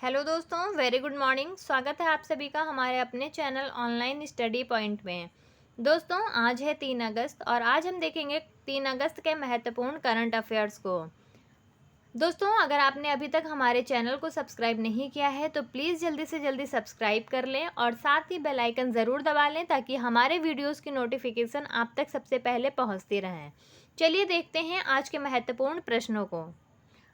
Hello दोस्तों, very good morning. स्वागत है आप सभी का हमारे अपने चैनल ऑनलाइन स्टडी पॉइंट में। दोस्तों, आज है 3 अगस्त और आज हम देखेंगे 3 अगस्त के महत्वपूर्ण करंट अफेयर्स को। दोस्तों, अगर आपने अभी तक हमारे चैनल को सब्सक्राइब नहीं किया है तो प्लीज़ जल्दी से जल्दी सब्सक्राइब कर लें और साथ ही बेल आइकन ज़रूर दबा लें ताकि हमारे वीडियोज़ की नोटिफिकेशन आप तक सबसे पहले पहुँचती रहें। चलिए देखते हैं आज के महत्वपूर्ण प्रश्नों को।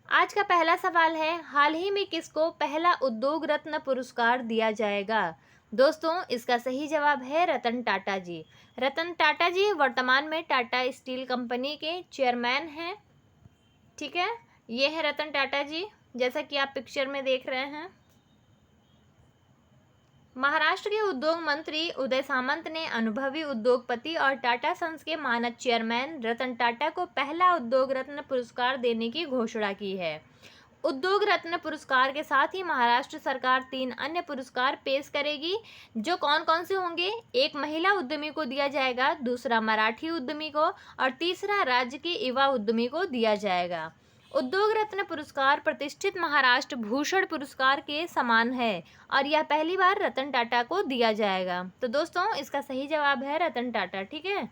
आज का पहला सवाल है, हाल ही में किसको पहला उद्योग रत्न पुरस्कार दिया जाएगा? दोस्तों, इसका सही जवाब है रतन टाटा जी। रतन टाटा जी वर्तमान में टाटा स्टील कंपनी के चेयरमैन हैं। ठीक है, ये है रतन टाटा जी, जैसा कि आप पिक्चर में देख रहे हैं। महाराष्ट्र के उद्योग मंत्री उदय सामंत ने अनुभवी उद्योगपति और टाटा सन्स के मानद चेयरमैन रतन टाटा को पहला उद्योग रत्न पुरस्कार देने की घोषणा की है। उद्योग रत्न पुरस्कार के साथ ही महाराष्ट्र सरकार 3 अन्य पुरस्कार पेश करेगी, जो कौन कौन से होंगे? एक महिला उद्यमी को दिया जाएगा, दूसरा मराठी उद्यमी को और तीसरा राज्य के युवा उद्यमी को दिया जाएगा। उद्योग रत्न पुरस्कार प्रतिष्ठित महाराष्ट्र भूषण पुरस्कार के समान है और यह पहली बार रतन टाटा को दिया जाएगा। तो दोस्तों, इसका सही जवाब है रतन टाटा। ठीक है,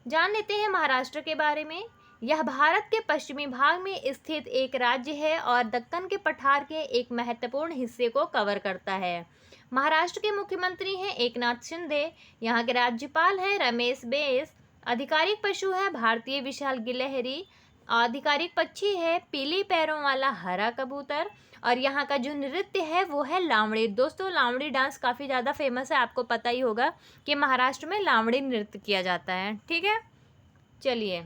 जान लेते हैं महाराष्ट्र के बारे में। यह भारत के पश्चिमी भाग में स्थित एक राज्य है और दक्कन के पठार के एक महत्वपूर्ण हिस्से को कवर करता है। महाराष्ट्र के मुख्यमंत्री हैं एकनाथ शिंदे। यहाँ के राज्यपाल हैं रमेश बैस। आधिकारिक पशु है भारतीय विशाल गिलहरी। आधिकारिक पक्षी है पीली पैरों वाला हरा कबूतर। और यहाँ का जो नृत्य है वो है लावणी। दोस्तों, लावणी डांस काफ़ी ज़्यादा फेमस है, आपको पता ही होगा कि महाराष्ट्र में लावणी नृत्य किया जाता है। ठीक है, चलिए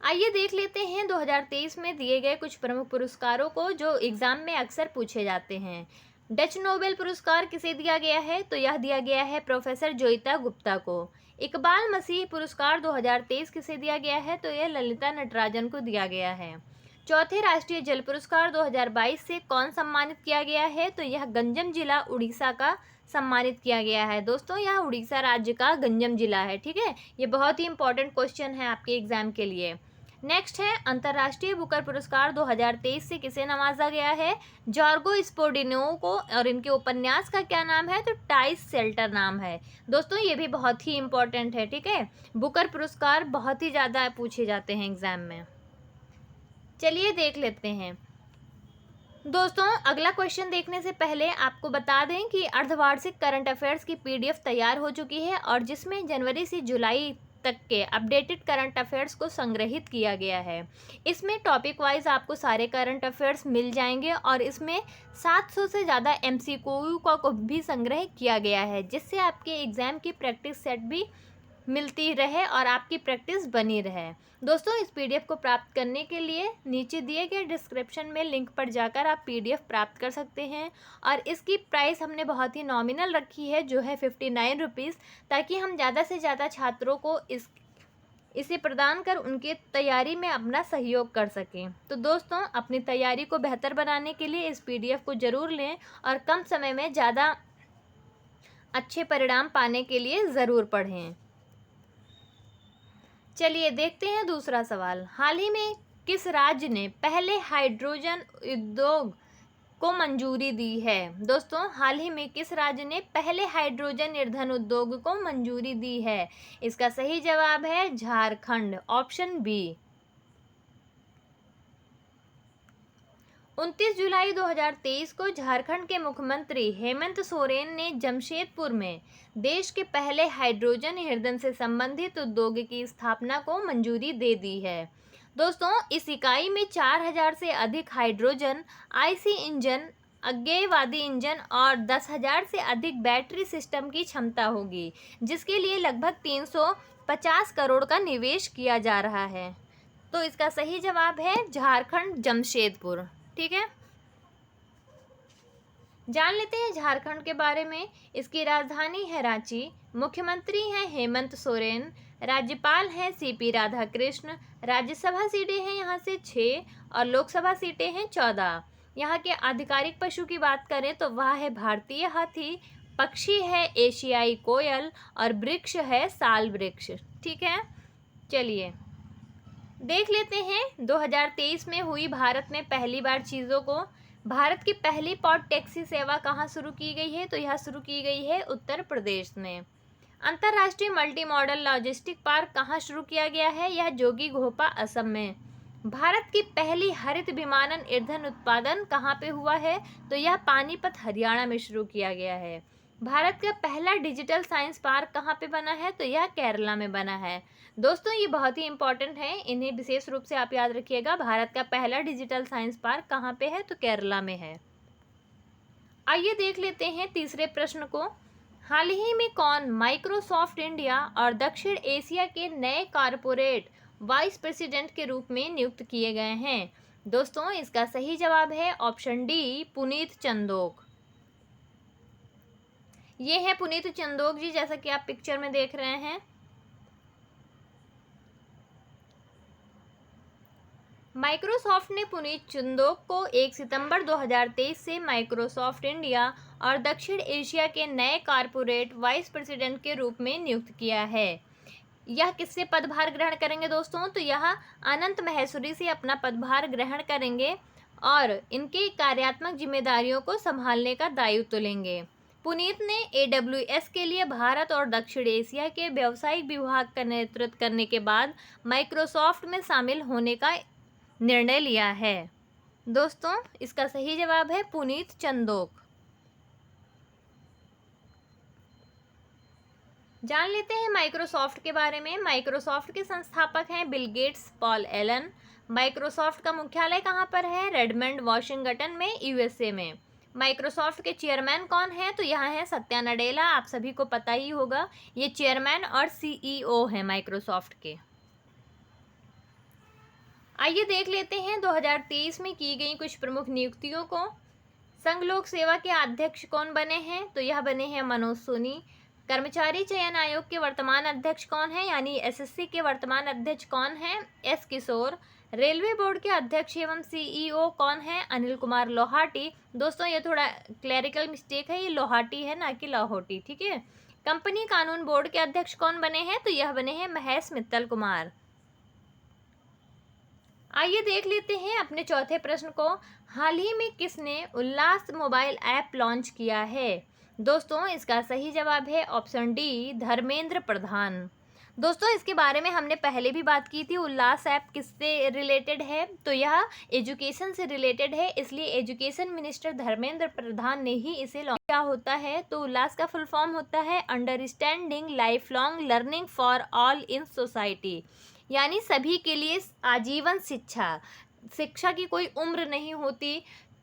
आइए देख लेते हैं 2023 में दिए गए कुछ प्रमुख पुरस्कारों को जो एग्जाम में अक्सर पूछे जाते हैं। डच नोबेल पुरस्कार किसे दिया गया है? तो यह दिया गया है प्रोफेसर जोइता गुप्ता को। इकबाल मसीह पुरस्कार 2023 किसे दिया गया है? तो यह ललिता नटराजन को दिया गया है। चौथे राष्ट्रीय जल पुरस्कार 2022 से कौन सम्मानित किया गया है? तो यह गंजम जिला उड़ीसा का सम्मानित किया गया है। दोस्तों, यह उड़ीसा राज्य का गंजम जिला है। ठीक है, ये बहुत ही इंपॉर्टेंट क्वेश्चन है आपके एग्जाम के लिए। नेक्स्ट है अंतर्राष्ट्रीय बुकर पुरस्कार 2023 से किसे नवाजा गया है? जॉर्गो स्पोर्डिनो को। और इनके उपन्यास का क्या नाम है? तो टाइस शेल्टर नाम है। दोस्तों, ये भी बहुत ही इंपॉर्टेंट है। ठीक है, बुकर पुरस्कार बहुत ही ज़्यादा पूछे जाते हैं एग्जाम में। चलिए देख लेते हैं। दोस्तों, अगला क्वेश्चन देखने से पहले आपको बता दें कि अर्धवार्षिक करंट अफेयर्स की PDF तैयार हो चुकी है और जिसमें जनवरी से जुलाई तक के अपडेटेड करंट अफेयर्स को संग्रहित किया गया है। इसमें टॉपिक वाइज आपको सारे करंट अफेयर्स मिल जाएंगे और इसमें 700 से ज़्यादा MCQ को भी संग्रह किया गया है, जिससे आपके एग्ज़ाम की प्रैक्टिस सेट भी मिलती रहे और आपकी प्रैक्टिस बनी रहे। दोस्तों, इस PDF को प्राप्त करने के लिए नीचे दिए गए डिस्क्रिप्शन में लिंक पर जाकर आप PDF प्राप्त कर सकते हैं और इसकी प्राइस हमने बहुत ही नॉमिनल रखी है, जो है 59 रुपीज़, ताकि हम ज़्यादा से ज़्यादा छात्रों को इसे प्रदान कर उनके तैयारी में अपना सहयोग कर सकें। तो दोस्तों, अपनी तैयारी को बेहतर बनाने के लिए इस PDF को ज़रूर लें और कम समय में ज़्यादा अच्छे परिणाम पाने के लिए ज़रूर पढ़ें। चलिए देखते हैं दूसरा सवाल। हाल ही में किस राज्य ने पहले हाइड्रोजन उद्योग को मंजूरी दी है? दोस्तों, हाल ही में किस राज्य ने पहले हाइड्रोजन ईंधन उद्योग को मंजूरी दी है? इसका सही जवाब है झारखंड, ऑप्शन बी। 29 जुलाई 2023 को झारखंड के मुख्यमंत्री हेमंत सोरेन ने जमशेदपुर में देश के पहले हाइड्रोजन ईंधन से संबंधित उद्योग की स्थापना को मंजूरी दे दी है। दोस्तों, इस इकाई में 4000 से अधिक हाइड्रोजन IC इंजन, अज्ञेयवादी इंजन और 10,000 से अधिक बैटरी सिस्टम की क्षमता होगी, जिसके लिए लगभग 350 करोड़ का निवेश किया जा रहा है। तो इसका सही जवाब है झारखंड, जमशेदपुर। ठीक है, जान लेते हैं झारखंड के बारे में। इसकी राजधानी है रांची। मुख्यमंत्री हैं हेमंत सोरेन। राज्यपाल हैं CP राधाकृष्ण। राज्यसभा सीटें हैं यहाँ से 6 और लोकसभा सीटें हैं 14। यहाँ के आधिकारिक पशु की बात करें तो वह है भारतीय हाथी, पक्षी है एशियाई कोयल और वृक्ष है साल वृक्ष। ठीक है, चलिए देख लेते हैं 2023 में हुई भारत में पहली बार चीज़ों को। भारत की पहली पॉड टैक्सी सेवा कहाँ शुरू की गई है? तो यह शुरू की गई है उत्तर प्रदेश में। अंतर्राष्ट्रीय मल्टी मॉडल लॉजिस्टिक पार्क कहाँ शुरू किया गया है? यह जोगी घोपा असम में। भारत की पहली हरित विमानन ईंधन उत्पादन कहाँ पे हुआ है? तो यह पानीपत हरियाणा में शुरू किया गया है। भारत का पहला डिजिटल साइंस पार्क कहाँ पे बना है? तो यह केरला में बना है। दोस्तों ये बहुत ही इंपॉर्टेंट है, इन्हें विशेष रूप से आप याद रखिएगा। भारत का पहला डिजिटल साइंस पार्क कहाँ पे है? तो केरला में है। आइए देख लेते हैं तीसरे प्रश्न को। हाल ही में कौन माइक्रोसॉफ्ट इंडिया और दक्षिण एशिया के नए कॉरपोरेट वाइस प्रेसिडेंट के रूप में नियुक्त किए गए हैं? दोस्तों इसका सही जवाब है ऑप्शन डी, पुनीत चंदोक। ये है पुनीत चंदोक जी, जैसा कि आप पिक्चर में देख रहे हैं। माइक्रोसॉफ्ट ने पुनीत चंदोक को 1 सितंबर 2023 से माइक्रोसॉफ्ट इंडिया और दक्षिण एशिया के नए कॉरपोरेट वाइस प्रेसिडेंट के रूप में नियुक्त किया है। यह किससे पदभार ग्रहण करेंगे दोस्तों? तो यह अनंत महेश्वरी से अपना पदभार ग्रहण करेंगे और इनके कार्यात्मक जिम्मेदारियों को संभालने का दायित्व लेंगे। पुनीत ने AWS के लिए भारत और दक्षिण एशिया के व्यावसायिक विभाग का नेतृत्व करने के बाद माइक्रोसॉफ्ट में शामिल होने का निर्णय लिया है। दोस्तों इसका सही जवाब है पुनीत चंदोक। जान लेते हैं माइक्रोसॉफ्ट के बारे में। माइक्रोसॉफ्ट के संस्थापक हैं Bill Gates, Paul Allen. Microsoft का मुख्यालय कहाँ पर है? रेडमंड, वॉशिंगटन में, USA में। माइक्रोसॉफ्ट के चेयरमैन कौन है? तो यहाँ है सत्या नडेला, आप सभी को पता ही होगा। ये चेयरमैन और CEO हैं माइक्रोसॉफ्ट के। आइए देख लेते हैं 2023 में की गई कुछ प्रमुख नियुक्तियों को। संघ लोक सेवा के अध्यक्ष कौन बने हैं? तो यह बने हैं मनोज सोनी। कर्मचारी चयन आयोग के वर्तमान अध्यक्ष कौन है, यानी SSC के वर्तमान अध्यक्ष कौन है? S किशोर। रेलवे बोर्ड के अध्यक्ष एवं CEO कौन है? अनिल कुमार लोहाटी। दोस्तों ये थोड़ा क्लैरिकल मिस्टेक है, ये लोहाटी है ना कि लाहौटी, ठीक है। कंपनी कानून बोर्ड के अध्यक्ष कौन बने हैं? तो यह बने हैं महेश मित्तल कुमार। आइए देख लेते हैं अपने चौथे प्रश्न को। हाल ही में किसने उल्लास मोबाइल ऐप लॉन्च किया है? दोस्तों इसका सही जवाब है ऑप्शन डी, धर्मेंद्र प्रधान। दोस्तों इसके बारे में हमने पहले भी बात की थी। उल्लास ऐप किससे रिलेटेड है? तो यह एजुकेशन से रिलेटेड है, इसलिए एजुकेशन मिनिस्टर धर्मेंद्र प्रधान ने ही इसे लॉन्च किया होता है। तो उल्लास का फुल फॉर्म होता है understanding life long learning for all in society, यानी सभी के लिए आजीवन शिक्षा। शिक्षा की कोई उम्र नहीं होती,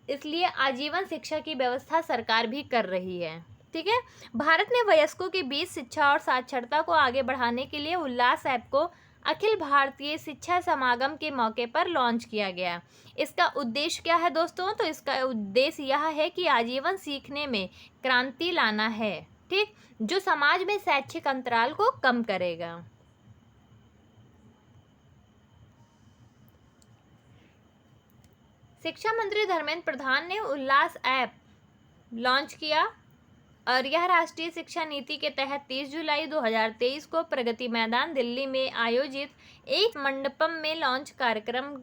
इसलिए आजीवन शिक्षा की व्यवस्था सरकार भी कर रही है, ठीक है। भारत में वयस्कों के बीच शिक्षा और साक्षरता को आगे बढ़ाने के लिए उल्लास ऐप को अखिल भारतीय शिक्षा समागम के मौके पर लॉन्च किया गया। इसका उद्देश्य क्या है दोस्तों? तो इसका उद्देश्य यह है कि आजीवन सीखने में क्रांति लाना है, ठीक, जो समाज में शैक्षिक अंतराल को कम करेगा। शिक्षा मंत्री धर्मेंद्र प्रधान ने उल्लास ऐप लॉन्च किया और यह राष्ट्रीय शिक्षा नीति के तहत 30 जुलाई 2023 को प्रगति मैदान दिल्ली में आयोजित एक मंडपम में लॉन्च कार्यक्रम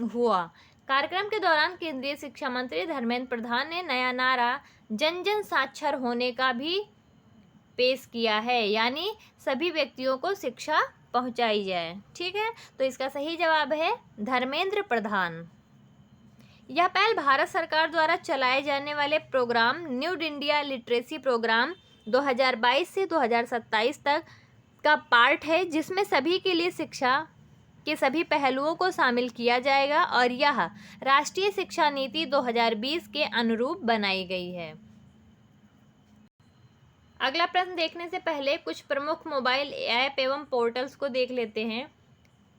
हुआ। कार्यक्रम के दौरान केंद्रीय शिक्षा मंत्री धर्मेंद्र प्रधान ने नया नारा जन जन साक्षर होने का भी पेश किया है, यानी सभी व्यक्तियों को शिक्षा पहुंचाई जाए, ठीक है। तो इसका सही जवाब है धर्मेंद्र प्रधान। यह पहल भारत सरकार द्वारा चलाए जाने वाले programme new India literacy programme 2022 से 2027 तक का पार्ट है, जिसमें सभी के लिए शिक्षा के सभी पहलुओं को शामिल किया जाएगा और यह राष्ट्रीय शिक्षा नीति 2020 के अनुरूप बनाई गई है। अगला प्रश्न देखने से पहले कुछ प्रमुख मोबाइल ऐप एवं पोर्टल्स को देख लेते हैं।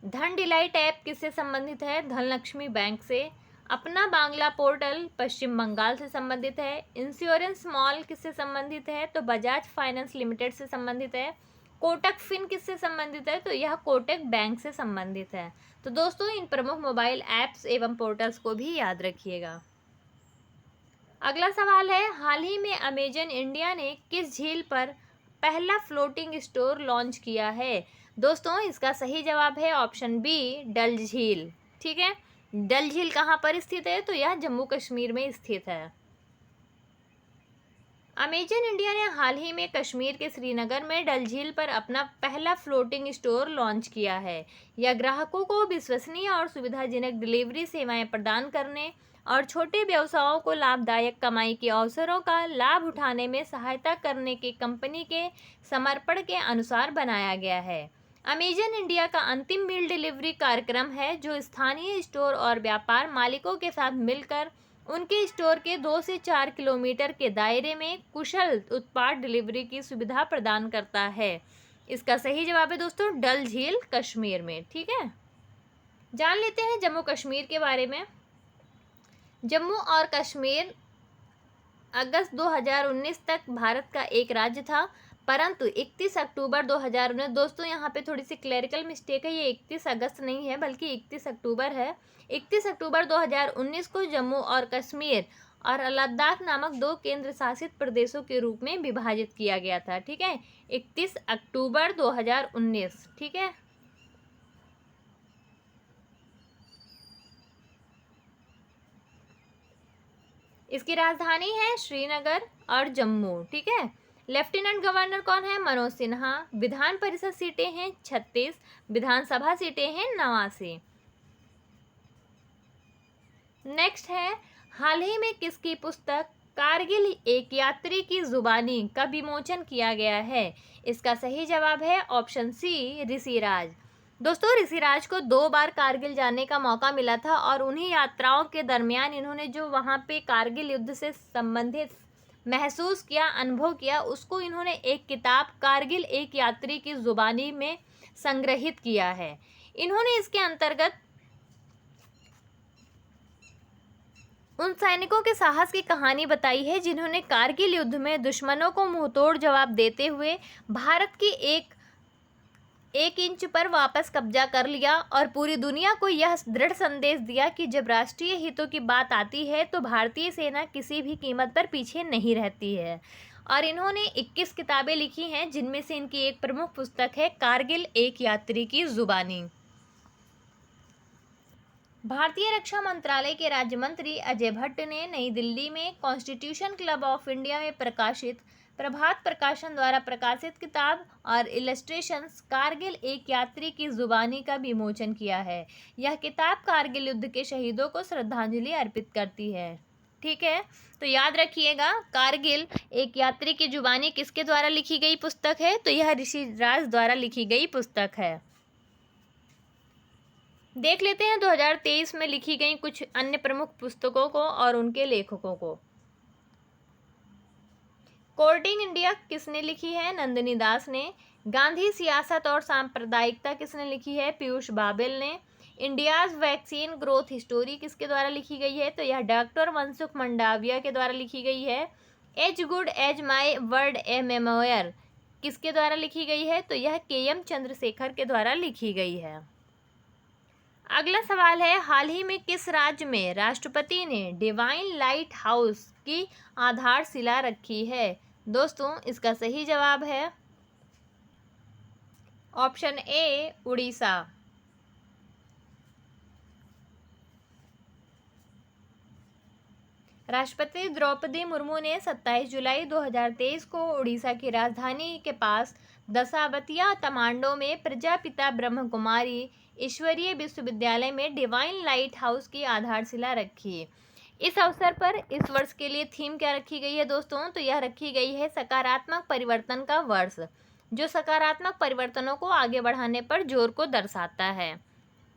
धन डिलाइट ऐप किससे संबंधित है? धनलक्ष्मी बैंक से। अपना बांग्ला पोर्टल पश्चिम बंगाल से संबंधित है। इंश्योरेंस मॉल किससे संबंधित है? तो बजाज फाइनेंस लिमिटेड से संबंधित है। कोटक फिन किससे संबंधित है? तो यह कोटक बैंक से संबंधित है। तो दोस्तों इन प्रमुख मोबाइल ऐप्स एवं पोर्टल्स को भी याद रखिएगा। अगला सवाल है, हाल ही में अमेजन इंडिया ने किस झील पर पहला फ्लोटिंग स्टोर लॉन्च किया है? दोस्तों इसका सही जवाब है ऑप्शन बी, डल झील। ठीक है, डल झील कहाँ पर स्थित है? तो यह जम्मू कश्मीर में स्थित है। अमेजन इंडिया ने हाल ही में कश्मीर के श्रीनगर में डल झील पर अपना पहला फ्लोटिंग स्टोर लॉन्च किया है। यह ग्राहकों को विश्वसनीय और सुविधाजनक डिलीवरी सेवाएं प्रदान करने और छोटे व्यवसायों को लाभदायक कमाई के अवसरों का लाभ उठाने में सहायता करने के कंपनी के समर्पण के अनुसार बनाया गया है। अमेजन इंडिया का अंतिम मील डिलीवरी कार्यक्रम है जो स्थानीय स्टोर और व्यापार मालिकों के साथ मिलकर उनके स्टोर के 2 से 4 किलोमीटर के दायरे में कुशल उत्पाद डिलीवरी की सुविधा प्रदान करता है। इसका सही जवाब है दोस्तों डल झील, कश्मीर में। ठीक है, जान लेते हैं जम्मू कश्मीर के बारे में। जम्मू और कश्मीर अगस्त 2019 तक भारत का एक राज्य था, परंतु 31 अक्टूबर 2019, दोस्तों यहाँ पे थोड़ी सी क्लरिकल मिस्टेक है, ये 31 अगस्त नहीं है बल्कि 31 अक्टूबर है। 31 अक्टूबर 2019 को जम्मू और कश्मीर और लद्दाख नामक 2 केंद्र शासित प्रदेशों के रूप में विभाजित किया गया था। ठीक है, 31 अक्टूबर 2019। ठीक है, इसकी राजधानी है श्रीनगर और जम्मू। ठीक है, लेफ्टिनेंट गवर्नर कौन है? मनोज सिन्हा। विधान परिषद सीटें हैं 36, विधानसभा सीटें हैं 89। नेक्स्ट है, हाल ही में किसकी पुस्तक कारगिल एक यात्री की जुबानी का विमोचन किया गया है? इसका सही जवाब है ऑप्शन सी, ऋषिराज। दोस्तों ऋषिराज को 2 बार कारगिल जाने का मौका मिला था और उन्हीं यात्राओं के दरमियान इन्होंने जो वहाँ पे कारगिल युद्ध से संबंधित महसूस किया, अनुभव किया, उसको इन्होंने एक किताब कारगिल एक यात्री की जुबानी में संग्रहित किया है। इन्होंने इसके अंतर्गत उन सैनिकों के साहस की कहानी बताई है जिन्होंने कारगिल युद्ध में दुश्मनों को मुंहतोड़ जवाब देते हुए भारत की एक इंच पर वापस कब्जा कर लिया और पूरी दुनिया को यह दृढ़ संदेश दिया कि जब राष्ट्रीय हितों की बात आती है तो भारतीय सेना किसी भी कीमत पर पीछे नहीं रहती है। और इन्होंने 21 किताबें लिखी हैं जिनमें से इनकी एक प्रमुख पुस्तक है कारगिल एक यात्री की जुबानी। भारतीय रक्षा मंत्रालय के राज्य मंत्री अजय भट्ट ने नई दिल्ली में कॉन्स्टिट्यूशन क्लब ऑफ इंडिया में प्रकाशित प्रभात प्रकाशन द्वारा प्रकाशित किताब और इलस्ट्रेशंस कारगिल एक यात्री की जुबानी का विमोचन किया है। यह किताब कारगिल युद्ध के शहीदों को श्रद्धांजलि अर्पित करती है। ठीक है, तो याद रखिएगा कारगिल एक यात्री की जुबानी किसके द्वारा लिखी गई पुस्तक है? तो यह ऋषिराज द्वारा लिखी गई पुस्तक है। देख लेते हैं 2023 में लिखी गई कुछ अन्य प्रमुख पुस्तकों को और उनके लेखकों को। कोर्टिंग इंडिया किसने लिखी है? नंदिनी दास ने। गांधी सियासत और सांप्रदायिकता किसने लिखी है? पीयूष बाबेल ने। इंडियाज वैक्सीन ग्रोथ स्टोरी किसके द्वारा लिखी गई है? तो यह डॉक्टर मनसुख मंडाविया के द्वारा लिखी गई है। As good as my word a memoir किसके द्वारा लिखी गई है? तो यह KM चंद्रशेखर के द्वारा लिखी गई है। अगला सवाल है, हाल ही में किस राज्य में राष्ट्रपति ने डिवाइन लाइट हाउस की आधारशिला रखी है? दोस्तों इसका सही जवाब है ऑप्शन ए, उड़ीसा। राष्ट्रपति द्रौपदी मुर्मू ने 27 जुलाई 2023 को उड़ीसा की राजधानी के पास दशावतिया तमांडो में प्रजापिता ब्रह्म कुमारी ईश्वरीय विश्वविद्यालय में डिवाइन लाइट हाउस की आधारशिला रखी। इस अवसर पर इस वर्ष के लिए थीम क्या रखी गई है दोस्तों? तो यह रखी गई है सकारात्मक परिवर्तन का वर्ष, जो सकारात्मक परिवर्तनों को आगे बढ़ाने पर जोर को दर्शाता है।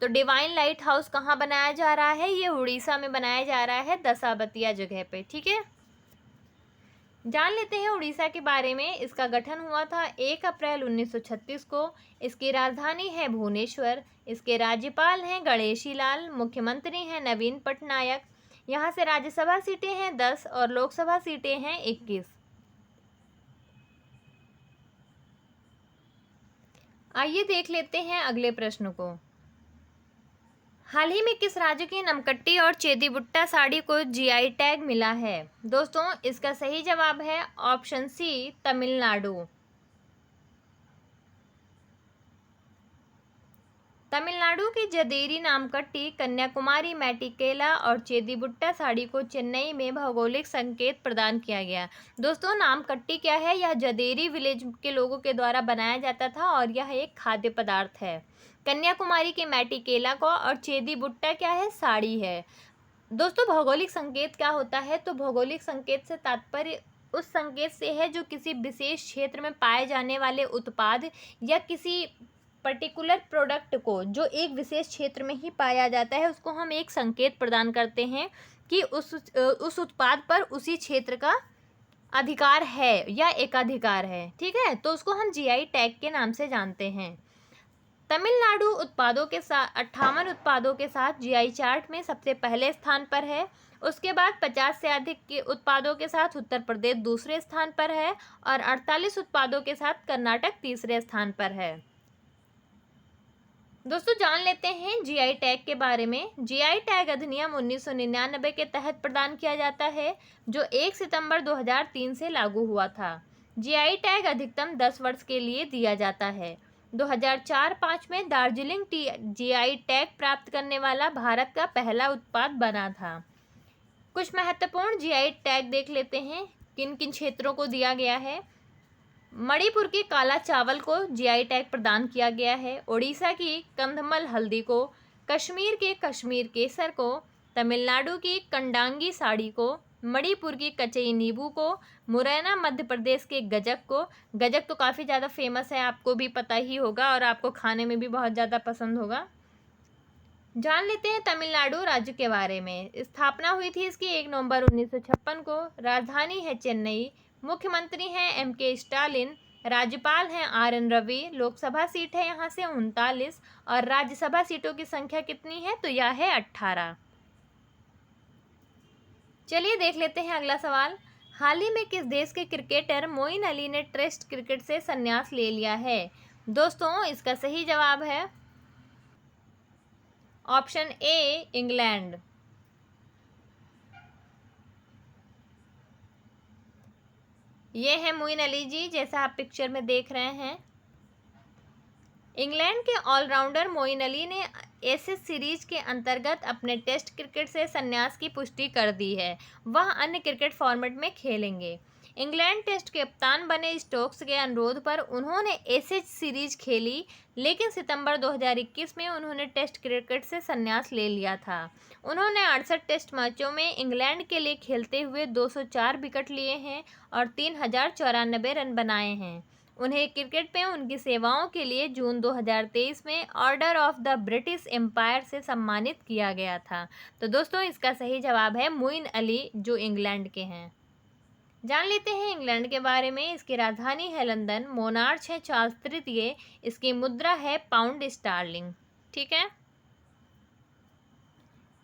तो डिवाइन लाइट हाउस कहाँ बनाया जा रहा है? ये उड़ीसा में बनाया जा रहा है, दशावतिया जगह पे। ठीक है, जान लेते हैं उड़ीसा के बारे में। इसका गठन हुआ था 1 अप्रैल 1936 को। इसकी राजधानी है भुवनेश्वर। इसके राज्यपाल हैं गणेशी लाल। मुख्यमंत्री हैं नवीन पटनायक। यहाँ से राज्यसभा सीटें हैं 10 और लोकसभा सीटें हैं 21। आइए देख लेते हैं अगले प्रश्न को। हाल ही में किस राज्य की नमकट्टी और चेदी बुट्टा साड़ी को GI टैग मिला है? दोस्तों इसका सही जवाब है ऑप्शन सी, तमिलनाडु। तमिलनाडु की जदेरी नामकट्टी, कन्याकुमारी मैटिकेला और चेदीबुट्टा साड़ी को चेन्नई में भौगोलिक संकेत प्रदान किया गया। दोस्तों, नामकट्टी क्या है? यह जदेरी विलेज के लोगों के द्वारा बनाया जाता था और यह एक खाद्य पदार्थ है। कन्याकुमारी के मैटिकेला को और चेदीबुट्टा क्या है? साड़ी है। दोस्तों, भौगोलिक संकेत क्या होता है? तो भौगोलिक संकेत से तात्पर्य उस संकेत से है जो किसी विशेष क्षेत्र में पाए जाने वाले उत्पाद या किसी पर्टिकुलर प्रोडक्ट को जो एक विशेष क्षेत्र में ही पाया जाता है उसको हम एक संकेत प्रदान करते हैं कि उस उत्पाद पर उसी क्षेत्र का अधिकार है या एकाधिकार है। ठीक है, तो उसको हम जीआई टैग के नाम से जानते हैं। तमिलनाडु उत्पादों के साथ 58 उत्पादों के साथ जीआई चार्ट में सबसे पहले स्थान पर है। उसके बाद 50 से अधिक के उत्पादों के साथ उत्तर प्रदेश दूसरे स्थान पर है और 48 उत्पादों के साथ कर्नाटक तीसरे स्थान पर है। दोस्तों, जान लेते हैं जीआई टैग के बारे में। जीआई टैग अधिनियम 1999 के तहत प्रदान किया जाता है जो 1 सितंबर 2003 से लागू हुआ था। जीआई टैग अधिकतम 10 वर्ष के लिए दिया जाता है। 2004-05 में दार्जिलिंग टी जीआई टैग प्राप्त करने वाला भारत का पहला उत्पाद बना था। कुछ महत्वपूर्ण जीआई टैग देख लेते हैं किन किन क्षेत्रों को दिया गया है। मणिपुर के काला चावल को जीआई टैग प्रदान किया गया है। उड़ीसा की कंधमल हल्दी को, कश्मीर के कश्मीर केसर को, तमिलनाडु की कंडांगी साड़ी को, मणिपुर की कचई नींबू को, मुरैना मध्य प्रदेश के गजक को। गजक तो काफ़ी ज़्यादा फेमस है, आपको भी पता ही होगा और आपको खाने में भी बहुत ज़्यादा पसंद होगा। जान लेते हैं तमिलनाडु राज्य के बारे में। स्थापना हुई थी इसकी 1 नवंबर 1956 को। राजधानी है चेन्नई। मुख्यमंत्री हैं एमके स्टालिन। राज्यपाल हैं आर.एन. रवि। लोकसभा सीट है यहाँ से 39 और राज्यसभा सीटों की संख्या कितनी है? तो यह है 18। चलिए देख लेते हैं अगला सवाल। हाल ही में किस देश के क्रिकेटर मोइन अली ने टेस्ट क्रिकेट से संन्यास ले लिया है? दोस्तों, इसका सही जवाब है ऑप्शन ए, इंग्लैंड। ये है मोइन अली जी, जैसा आप पिक्चर में देख रहे हैं। इंग्लैंड के ऑलराउंडर मोइन अली ने एशेज सीरीज के अंतर्गत अपने टेस्ट क्रिकेट से संन्यास की पुष्टि कर दी है। वह अन्य क्रिकेट फॉर्मेट में खेलेंगे। इंग्लैंड टेस्ट कप्तान बने स्टोक्स के अनुरोध पर उन्होंने एशेज सीरीज खेली, लेकिन सितंबर 2021 में उन्होंने टेस्ट क्रिकेट से संन्यास ले लिया था। उन्होंने 68 टेस्ट मैचों में इंग्लैंड के लिए खेलते हुए 204 विकेट लिए हैं और 3094 रन बनाए हैं। उन्हें क्रिकेट में उनकी सेवाओं के लिए जून 2023 में Order of the British Empire से सम्मानित किया गया था। तो दोस्तों, इसका सही जवाब है मोइन अली, जो इंग्लैंड के हैं। जान लेते हैं इंग्लैंड के बारे में। इसकी राजधानी है लंदन। मोनार्च है चार्ल्स तृतीय। इसकी मुद्रा है पाउंड स्टार्लिंग। ठीक है,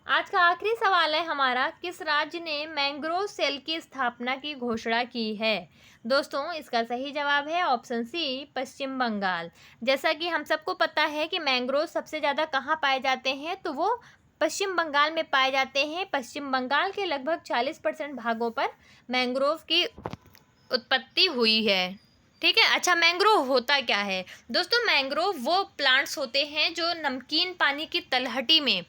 आज का आखिरी सवाल है हमारा, किस राज्य ने मैंग्रोव सेल की स्थापना की घोषणा की है? दोस्तों, इसका सही जवाब है ऑप्शन सी, पश्चिम बंगाल। जैसा कि हम सबको पता है कि मैंग्रोव सबसे ज़्यादा कहाँ पाए जाते हैं, तो वो पश्चिम बंगाल में पाए जाते हैं। पश्चिम बंगाल के लगभग 40% भागों पर मैंग्रोव की उत्पत्ति हुई है। ठीक है, अच्छा, मैंग्रोव होता क्या है? दोस्तों, मैंग्रोव वो प्लांट्स होते हैं जो नमकीन पानी की तलहटी में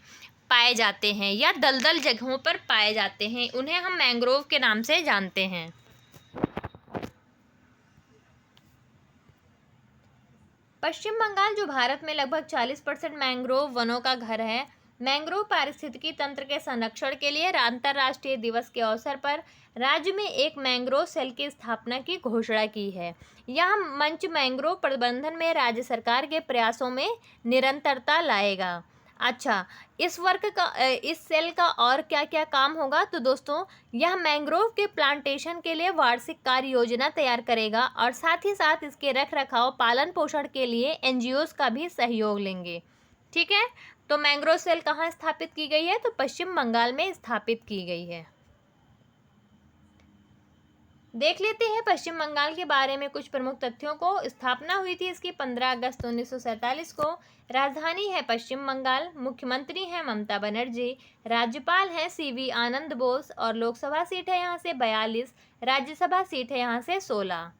पाए जाते हैं या दलदल जगहों पर पाए जाते हैं। उन्हें हम मैंग्रोव के नाम से जानते हैं। पश्चिम बंगाल, जो भारत में लगभग 40% मैंग्रोव वनों का घर है, मैंग्रोव पारिस्थितिकी तंत्र के संरक्षण के लिए अंतर्राष्ट्रीय दिवस के अवसर पर राज्य में एक मैंग्रोव सेल की स्थापना की घोषणा की है। यह मंच मैंग्रोव प्रबंधन में राज्य सरकार के प्रयासों में निरंतरता लाएगा। अच्छा, इस सेल का और क्या क्या काम होगा? तो दोस्तों, यह मैंग्रोव के प्लांटेशन के लिए वार्षिक कार्य योजना तैयार करेगा और साथ ही साथ इसके रख रखाव, पालन पोषण के लिए एनजीओज का भी सहयोग लेंगे। ठीक है, तो मैंग्रोव सेल कहाँ स्थापित की गई है? तो पश्चिम बंगाल में स्थापित की गई है। देख लेते हैं पश्चिम बंगाल के बारे में कुछ प्रमुख तथ्यों को। स्थापना हुई थी इसकी 15 अगस्त 1947 को। राजधानी है पश्चिम बंगाल। मुख्यमंत्री हैं ममता बनर्जी। राज्यपाल हैं सीवी आनंद बोस और लोकसभा सीट है यहाँ से 42, राज्यसभा सीट है यहाँ से 16।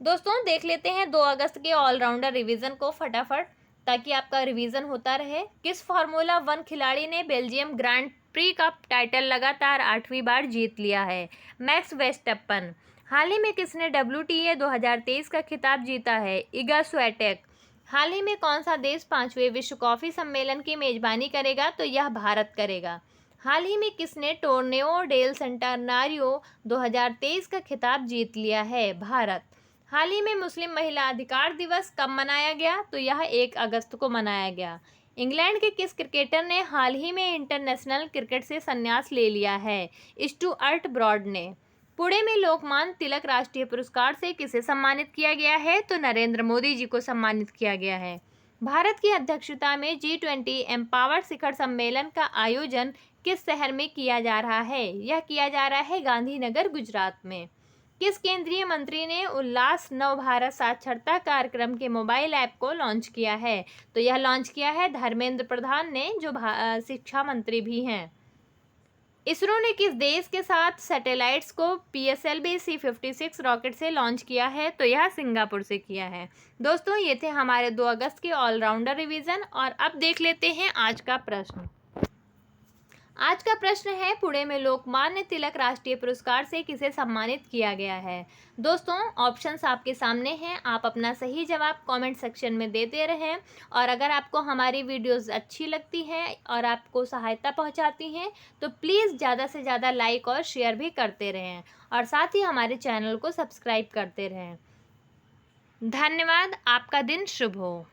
दोस्तों देख लेते हैं 2 अगस्त के ऑलराउंडर रिवीजन को फटाफट, ताकि आपका रिवीजन होता रहे। किस फार्मूला 1 खिलाड़ी ने बेल्जियम ग्रांड प्री का टाइटल लगातार 8वीं बार जीत लिया है? Max Verstappen. हाल ही में किसने WTA 2023 का खिताब जीता है? Iga Swiatek. हाल ही में कौन सा देश 5वें विश्व कॉफी सम्मेलन की मेजबानी करेगा? तो यह भारत करेगा। हाल ही में किसने टोर्नेओ डेल सेंटेनारियो 2023 का खिताब जीत लिया है? भारत। हाल ही में मुस्लिम महिला अधिकार दिवस कब मनाया गया? तो यह 1 अगस्त को मनाया गया। इंग्लैंड के किस क्रिकेटर ने हाल ही में इंटरनेशनल क्रिकेट से संन्यास ले लिया है? स्टुअर्ट ब्रॉड ने। पुणे में लोकमान्य तिलक राष्ट्रीय पुरस्कार से किसे सम्मानित किया गया है? तो नरेंद्र मोदी जी को सम्मानित किया गया है। भारत की अध्यक्षता में G20 एम्पावर्ड शिखर सम्मेलन का आयोजन किस शहर में किया जा रहा है? यह किया जा रहा है गांधीनगर, गुजरात में। किस केंद्रीय मंत्री ने उल्लास नव भारत साक्षरता कार्यक्रम के मोबाइल ऐप को लॉन्च किया है? तो यह लॉन्च किया है धर्मेंद्र प्रधान ने, जो शिक्षा मंत्री भी हैं। इसरो ने किस देश के साथ सैटेलाइट्स को PSLV C56 रॉकेट से लॉन्च किया है? तो यह सिंगापुर से किया है। दोस्तों ये थे हमारे 2 अगस्त के ऑलराउंडर रिवीजन, और अब देख लेते हैं आज का प्रश्न। आज का प्रश्न है, पुणे में लोकमान्य तिलक राष्ट्रीय पुरस्कार से किसे सम्मानित किया गया है? दोस्तों ऑप्शंस आपके सामने हैं, आप अपना सही जवाब कमेंट सेक्शन में देते रहें। और अगर आपको हमारी वीडियोस अच्छी लगती हैं और आपको सहायता पहुंचाती हैं तो प्लीज़ ज़्यादा से ज़्यादा लाइक और शेयर भी करते रहें, और साथ ही हमारे चैनल को सब्सक्राइब करते रहें। धन्यवाद। आपका दिन शुभ हो।